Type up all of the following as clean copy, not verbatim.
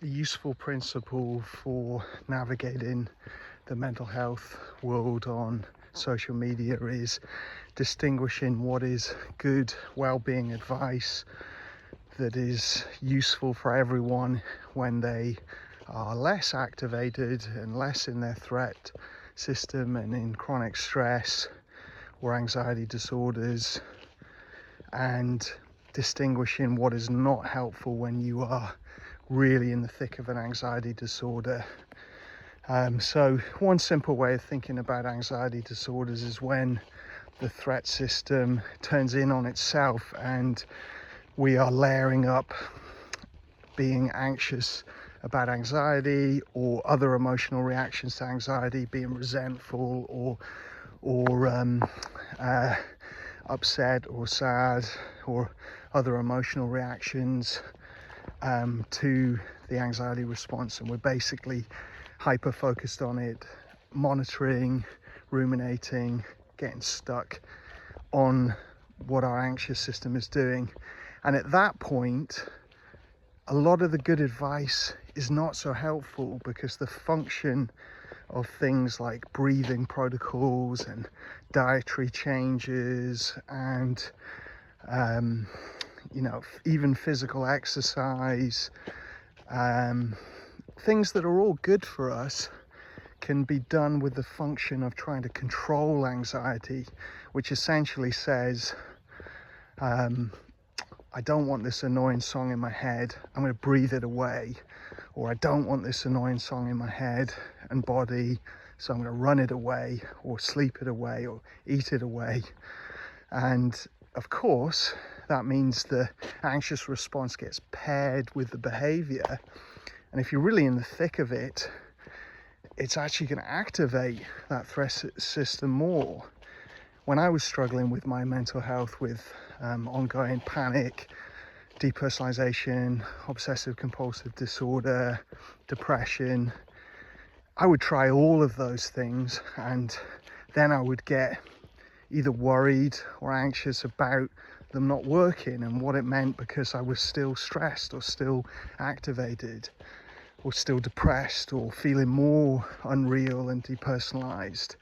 A useful principle for navigating the mental health world on social media is distinguishing what is good well-being advice that is useful for everyone when they are less activated and less in their threat system and in chronic stress or anxiety disorders, and distinguishing what is not helpful when you are really in the thick of an anxiety disorder. So one simple way of thinking about anxiety disorders is when the threat system turns in on itself and we are layering up being anxious about anxiety or other emotional reactions to anxiety, being resentful or upset or sad or other emotional reactions to the anxiety response, and we're basically hyper focused on it, monitoring, ruminating, getting stuck on what our anxious system is doing. And at that point, a lot of the good advice is not so helpful, because the function of things like breathing protocols and dietary changes and even physical exercise, things that are all good for us, can be done with the function of trying to control anxiety, which essentially says, I don't want this annoying song in my head, I'm going to breathe it away. Or I don't want this annoying song in my head and body, so I'm going to run it away or sleep it away or eat it away. And of course, that means the anxious response gets paired with the behavior. And if you're really in the thick of it, it's actually going to activate that threat system more. When I was struggling with my mental health with ongoing panic, depersonalization, obsessive compulsive disorder, depression, I would try all of those things, and then I would get either worried or anxious about them not working and what it meant, because I was still stressed or still activated or still depressed or feeling more unreal and depersonalized.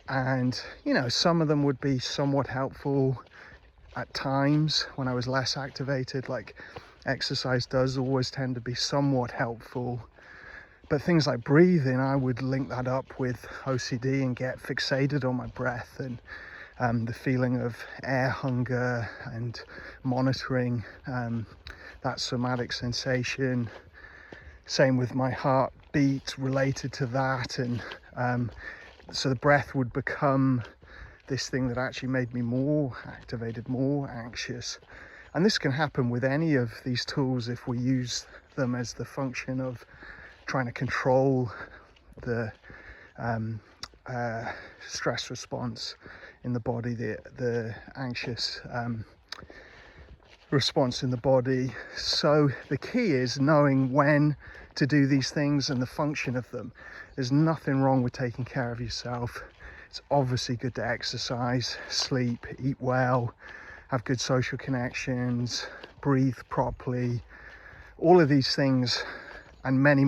And some of them would be somewhat helpful at times when I was less activated, like exercise does always tend to be somewhat helpful. But things like breathing, I would link that up with OCD and get fixated on my breath and the feeling of air hunger and monitoring that somatic sensation. Same with my heartbeat related to that, and so the breath would become this thing that actually made me more activated, more anxious. And this can happen with any of these tools if we use them as the function of trying to control the stress response in the body, the anxious response in the body. So the key is knowing when to do these things and the function of them. There's nothing wrong with taking care of yourself. It's obviously good to exercise, sleep, eat well, have good social connections, breathe properly. All of these things and many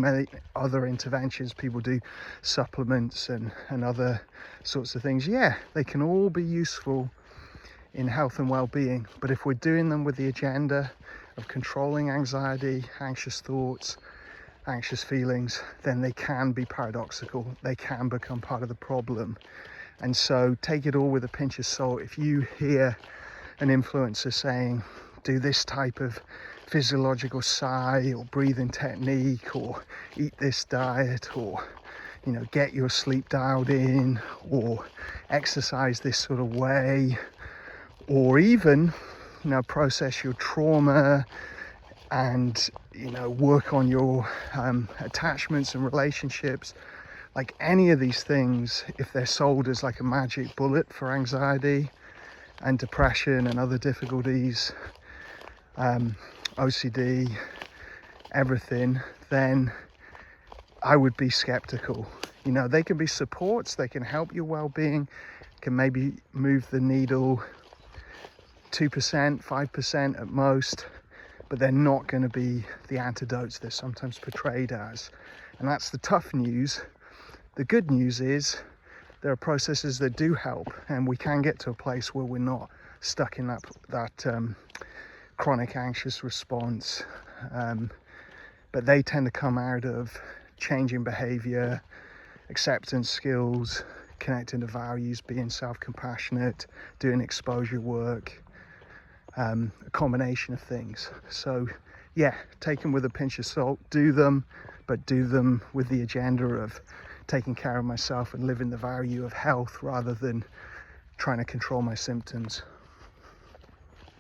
other interventions people do, supplements and other sorts of things, they can all be useful in health and well-being. But if we're doing them with the agenda of controlling anxiety, anxious thoughts, anxious feelings, then they can be paradoxical. They can become part of the problem. And so take it all with a pinch of salt. If you hear an influencer saying, do this type of physiological sigh or breathing technique, or eat this diet, or get your sleep dialed in, or exercise this sort of way, or even process your trauma and work on your attachments and relationships, like any of these things, if they're sold as like a magic bullet for anxiety and depression and other difficulties, OCD, everything, then I would be skeptical. They can be supports, they can help your well-being, can maybe move the needle 2%, 5% at most, but they're not going to be the antidotes they're sometimes portrayed as. And that's the tough news. The good news is there are processes that do help, and we can get to a place where we're not stuck in that chronic anxious response. But they tend to come out of changing behavior, acceptance skills, connecting to values, being self-compassionate, doing exposure work, a combination of things. So yeah, take them with a pinch of salt, do them, but do them with the agenda of taking care of myself and living the value of health rather than trying to control my symptoms.